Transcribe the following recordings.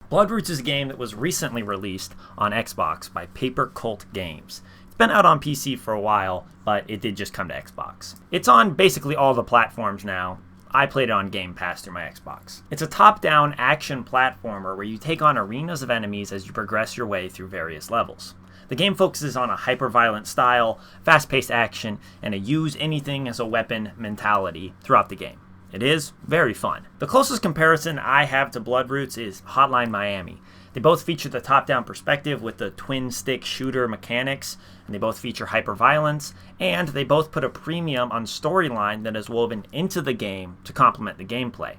Bloodroots is a game that was recently released on Xbox by Paper Cult Games. It's been out on PC for a while, but it did just come to Xbox. It's on basically all the platforms now. I played it on Game Pass through my Xbox. It's a top-down action platformer where you take on arenas of enemies as you progress your way through various levels. The game focuses on a hyper-violent style, fast-paced action, and a use-anything-as-a-weapon mentality throughout the game. It is very fun. The closest comparison I have to Bloodroots is Hotline Miami. They both feature the top-down perspective with the twin-stick shooter mechanics, and they both feature hyper-violence, and they both put a premium on storyline that is woven into the game to complement the gameplay.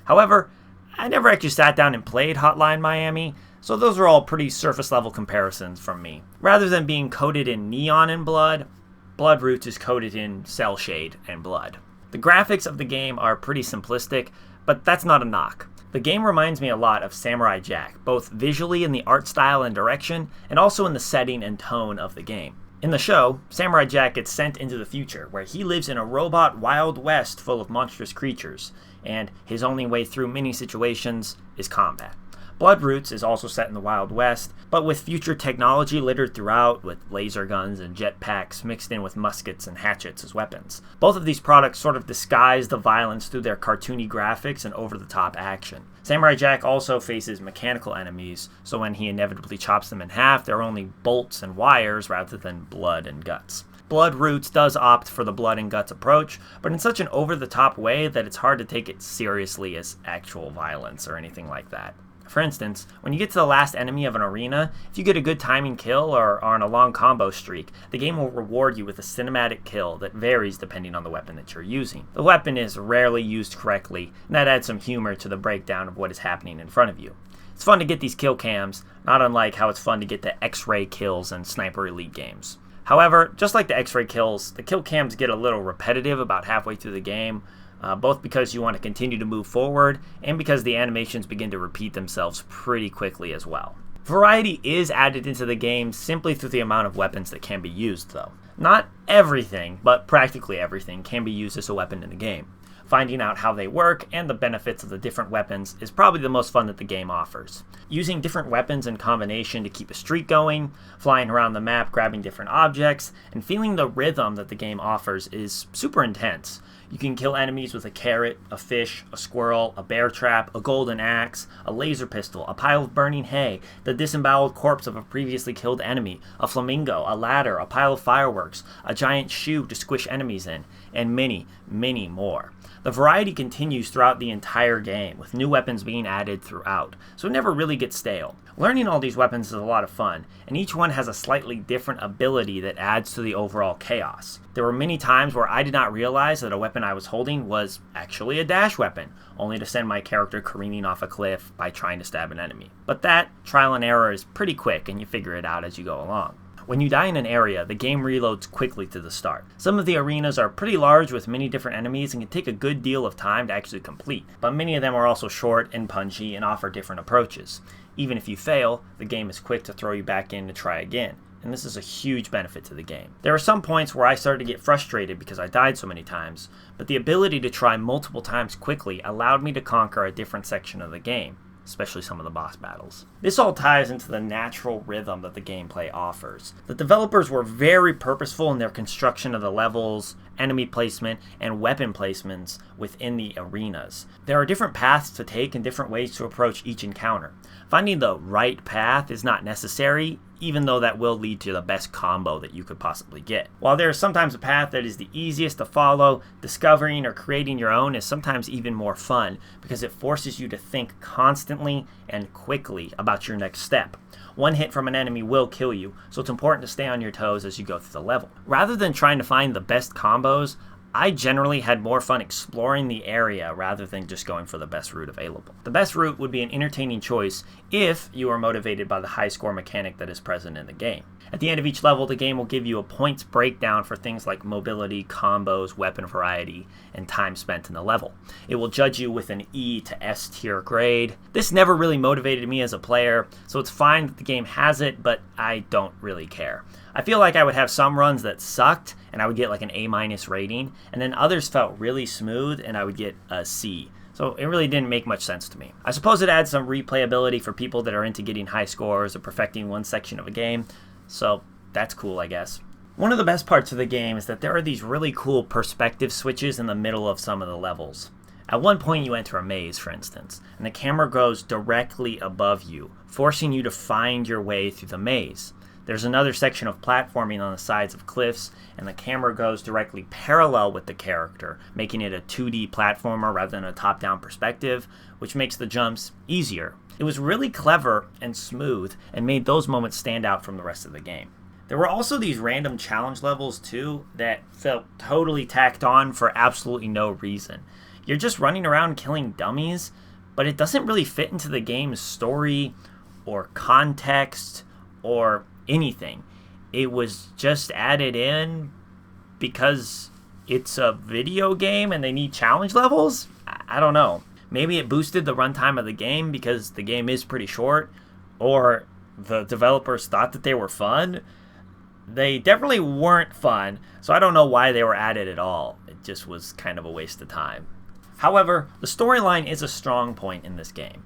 However, I never actually sat down and played Hotline Miami, so those are all pretty surface-level comparisons from me. Rather than being coated in neon and blood, Bloodroots is coated in cell shade and blood. The graphics of the game are pretty simplistic, but that's not a knock. The game reminds me a lot of Samurai Jack, both visually in the art style and direction, and also in the setting and tone of the game. In the show, Samurai Jack gets sent into the future, where he lives in a robot Wild West full of monstrous creatures, and his only way through many situations is combat. Bloodroots is also set in the Wild West, but with future technology littered throughout, with laser guns and jetpacks mixed in with muskets and hatchets as weapons. Both of these products sort of disguise the violence through their cartoony graphics and over-the-top action. Samurai Jack also faces mechanical enemies, so when he inevitably chops them in half, they're only bolts and wires rather than blood and guts. Bloodroots does opt for the blood and guts approach, but in such an over-the-top way that it's hard to take it seriously as actual violence or anything like that. For instance, when you get to the last enemy of an arena, if you get a good timing kill or are on a long combo streak, the game will reward you with a cinematic kill that varies depending on the weapon that you're using. The weapon is rarely used correctly, and that adds some humor to the breakdown of what is happening in front of you. It's fun to get these kill cams, not unlike how it's fun to get the X-ray kills in Sniper Elite games. However, just like the X-ray kills, the kill cams get a little repetitive about halfway through the game, both because you want to continue to move forward and because the animations begin to repeat themselves pretty quickly as well. Variety is added into the game simply through the amount of weapons that can be used, though. Not everything, but practically everything can be used as a weapon in the game. Finding out how they work and the benefits of the different weapons is probably the most fun that the game offers. Using different weapons in combination to keep a streak going, flying around the map grabbing different objects, and feeling the rhythm that the game offers is super intense. You can kill enemies with a carrot, a fish, a squirrel, a bear trap, a golden axe, a laser pistol, a pile of burning hay, the disemboweled corpse of a previously killed enemy, a flamingo, a ladder, a pile of fireworks, a giant shoe to squish enemies in, and many, many more. The variety continues throughout the entire game, with new weapons being added throughout, so it never really gets stale. Learning all these weapons is a lot of fun, and each one has a slightly different ability that adds to the overall chaos. There were many times where I did not realize that a weapon I was holding was actually a dash weapon, only to send my character careening off a cliff by trying to stab an enemy. But that trial and error is pretty quick, and you figure it out as you go along. When you die in an area, the game reloads quickly to the start. Some of the arenas are pretty large with many different enemies and can take a good deal of time to actually complete, but many of them are also short and punchy and offer different approaches. Even if you fail, the game is quick to throw you back in to try again, and this is a huge benefit to the game. There are some points where I started to get frustrated because I died so many times, but the ability to try multiple times quickly allowed me to conquer a different section of the game, especially some of the boss battles. This all ties into the natural rhythm that the gameplay offers. The developers were very purposeful in their construction of the levels, enemy placement, and weapon placements within the arenas. There are different paths to take and different ways to approach each encounter. Finding the right path is not necessary, even though that will lead to the best combo that you could possibly get. While there is sometimes a path that is the easiest to follow, discovering or creating your own is sometimes even more fun because it forces you to think constantly and quickly about your next step. One hit from an enemy will kill you, so it's important to stay on your toes as you go through the level. Rather than trying to find the best combos, I generally had more fun exploring the area rather than just going for the best route available. The best route would be an entertaining choice if you are motivated by the high score mechanic that is present in the game. At the end of each level, the game will give you a points breakdown for things like mobility, combos, weapon variety, and time spent in the level. It will judge you with an E to S tier grade. This never really motivated me as a player, so it's fine that the game has it, but I don't really care. I feel like I would have some runs that sucked, and I would get like an A- rating, and then others felt really smooth, and I would get a C. So it really didn't make much sense to me. I suppose it adds some replayability for people that are into getting high scores or perfecting one section of a game, so that's cool, I guess. One of the best parts of the game is that there are these really cool perspective switches in the middle of some of the levels. At one point you enter a maze, for instance, and the camera goes directly above you, forcing you to find your way through the maze. There's another section of platforming on the sides of cliffs, and the camera goes directly parallel with the character, making it a 2D platformer rather than a top-down perspective, which makes the jumps easier. It was really clever and smooth, and made those moments stand out from the rest of the game. There were also these random challenge levels too that felt totally tacked on for absolutely no reason. You're just running around killing dummies, but it doesn't really fit into the game's story or context or anything. It was just added in because it's a video game and they need challenge levels? I don't know. Maybe it boosted the runtime of the game because the game is pretty short, or the developers thought that they were fun. They definitely weren't fun, so I don't know why they were added at all. It just was kind of a waste of time. However, the storyline is a strong point in this game.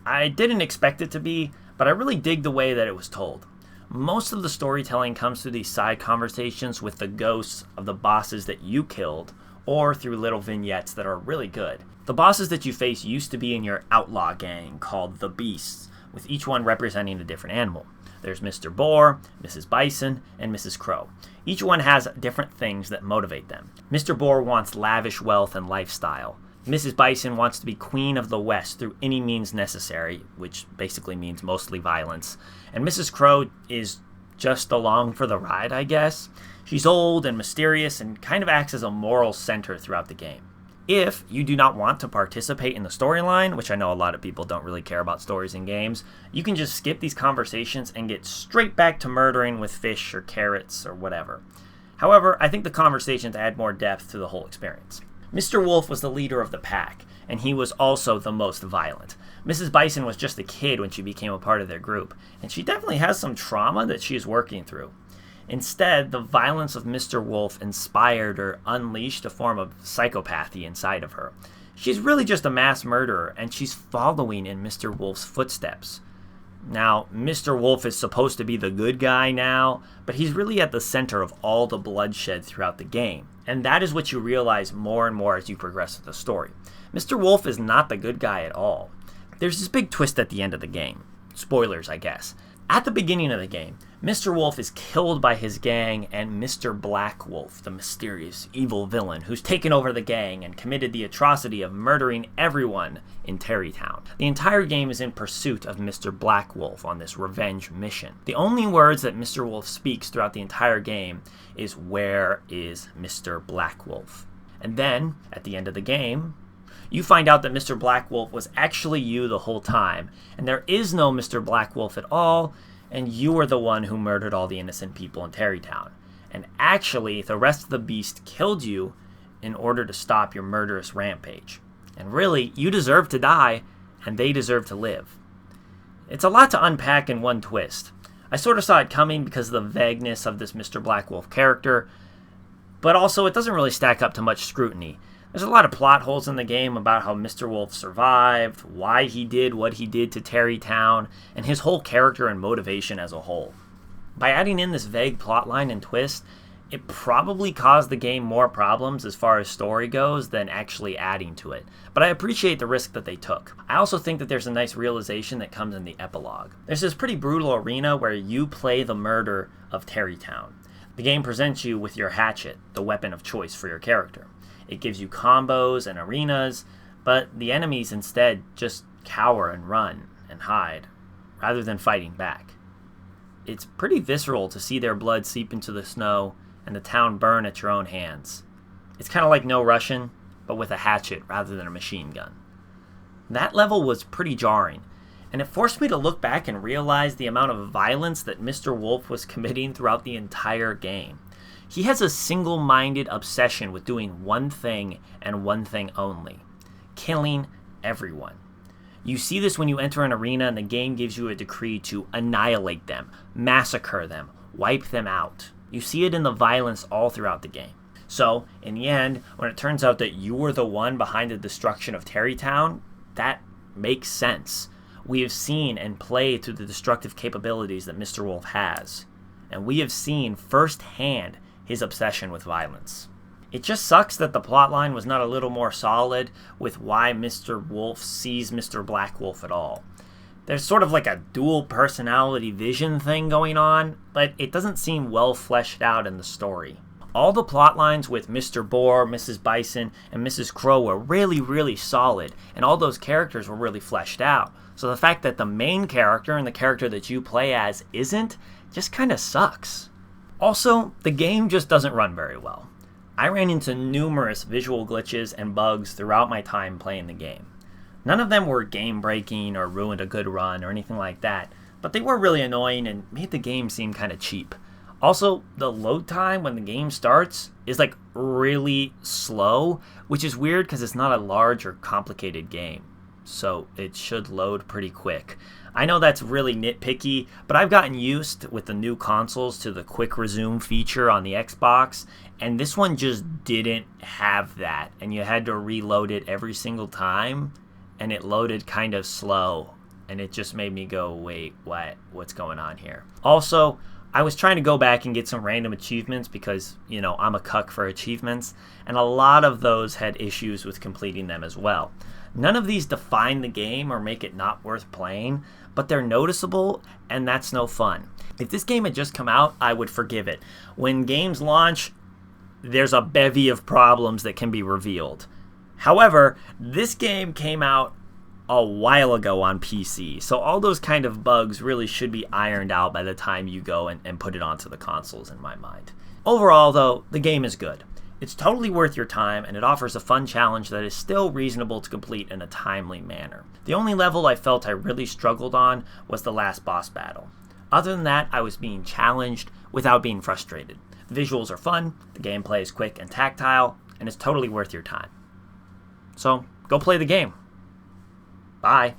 I didn't expect it to be, but I really dig the way that it was told. Most of the storytelling comes through these side conversations with the ghosts of the bosses that you killed, or through little vignettes that are really good. The bosses that you face used to be in your outlaw gang called the Beasts, with each one representing a different animal. There's Mr. Boar, Mrs. Bison, and Mrs. Crow. Each one has different things that motivate them. Mr. Boar wants lavish wealth and lifestyle. Mrs. Bison wants to be queen of the West through any means necessary, which basically means mostly violence. And Mrs. Crow is just along for the ride, I guess. She's old and mysterious and kind of acts as a moral center throughout the game. If you do not want to participate in the storyline, which I know a lot of people don't really care about stories in games, you can just skip these conversations and get straight back to murdering with fish or carrots or whatever. However, I think the conversations add more depth to the whole experience. Mr. Wolf was the leader of the pack, and he was also the most violent. Mrs. Bison was just a kid when she became a part of their group, and she definitely has some trauma that she is working through. Instead, the violence of Mr. Wolf inspired or unleashed a form of psychopathy inside of her. She's really just a mass murderer, and she's following in Mr. Wolf's footsteps. Now, Mr. Wolf is supposed to be the good guy now, but he's really at the center of all the bloodshed throughout the game. And that is what you realize more and more as you progress through the story. Mr. Wolf is not the good guy at all. There's this big twist at the end of the game. Spoilers, I guess. At the beginning of the game, Mr. Wolf is killed by his gang and Mr. Black Wolf, the mysterious evil villain who's taken over the gang and committed the atrocity of murdering everyone in Terrytown. The entire game is in pursuit of Mr. Black Wolf on this revenge mission. The only words that Mr. Wolf speaks throughout the entire game is, "Where is Mr. Black Wolf?" And then, at the end of the game, you find out that Mr. Black Wolf was actually you the whole time, and there is no Mr. Black Wolf at all, and you were the one who murdered all the innocent people in Terrytown. And actually, the rest of the Beast killed you in order to stop your murderous rampage. And really, you deserve to die, and they deserve to live. It's a lot to unpack in one twist. I sort of saw it coming because of the vagueness of this Mr. Black Wolf character, but also it doesn't really stack up to much scrutiny. There's a lot of plot holes in the game about how Mr. Wolf survived, why he did what he did to Terrytown, and his whole character and motivation as a whole. By adding in this vague plotline and twist, it probably caused the game more problems as far as story goes than actually adding to it. But I appreciate the risk that they took. I also think that there's a nice realization that comes in the epilogue. There's this pretty brutal arena where you play the murder of Terrytown. The game presents you with your hatchet, the weapon of choice for your character. It gives you combos and arenas, but the enemies instead just cower and run and hide, rather than fighting back. It's pretty visceral to see their blood seep into the snow and the town burn at your own hands. It's kind of like No Russian, but with a hatchet rather than a machine gun. That level was pretty jarring, and it forced me to look back and realize the amount of violence that Mr. Wolf was committing throughout the entire game. He has a single-minded obsession with doing one thing and one thing only: killing everyone. You see this when you enter an arena and the game gives you a decree to annihilate them, massacre them, wipe them out. You see it in the violence all throughout the game. So, in the end, when it turns out that you were the one behind the destruction of Terrytown, that makes sense. We have seen and played through the destructive capabilities that Mr. Wolf has, and we have seen firsthand his obsession with violence. It just sucks that the plotline was not a little more solid with why Mr. Wolf sees Mr. Black Wolf at all. There's sort of like a dual personality vision thing going on, but it doesn't seem well fleshed out in the story. All the plot lines with Mr. Boar, Mrs. Bison, and Mrs. Crow were really, really solid, and all those characters were really fleshed out. So the fact that the main character and the character that you play as isn't, just kind of sucks. Also, the game just doesn't run very well. I ran into numerous visual glitches and bugs throughout my time playing the game. None of them were game-breaking or ruined a good run or anything like that, but they were really annoying and made the game seem kind of cheap. Also, the load time when the game starts is like really slow, which is weird because it's not a large or complicated game, so it should load pretty quick. I know that's really nitpicky, but I've gotten used with the new consoles to the quick resume feature on the Xbox, and this one just didn't have that, and you had to reload it every single time, and it loaded kind of slow, and it just made me go, wait, what's going on here? Also, I was trying to go back and get some random achievements because, I'm a cuck for achievements, and a lot of those had issues with completing them as well. None of these define the game or make it not worth playing, but they're noticeable, and that's no fun. If this game had just come out, I would forgive it. When games launch, there's a bevy of problems that can be revealed. However, this game came out a while ago on PC, so all those kind of bugs really should be ironed out by the time you go and put it onto the consoles, in my mind. Overall, though, the game is good. It's totally worth your time, and it offers a fun challenge that is still reasonable to complete in a timely manner. The only level I felt I really struggled on was the last boss battle. Other than that, I was being challenged without being frustrated. The visuals are fun, the gameplay is quick and tactile, and it's totally worth your time. So, go play the game. Bye.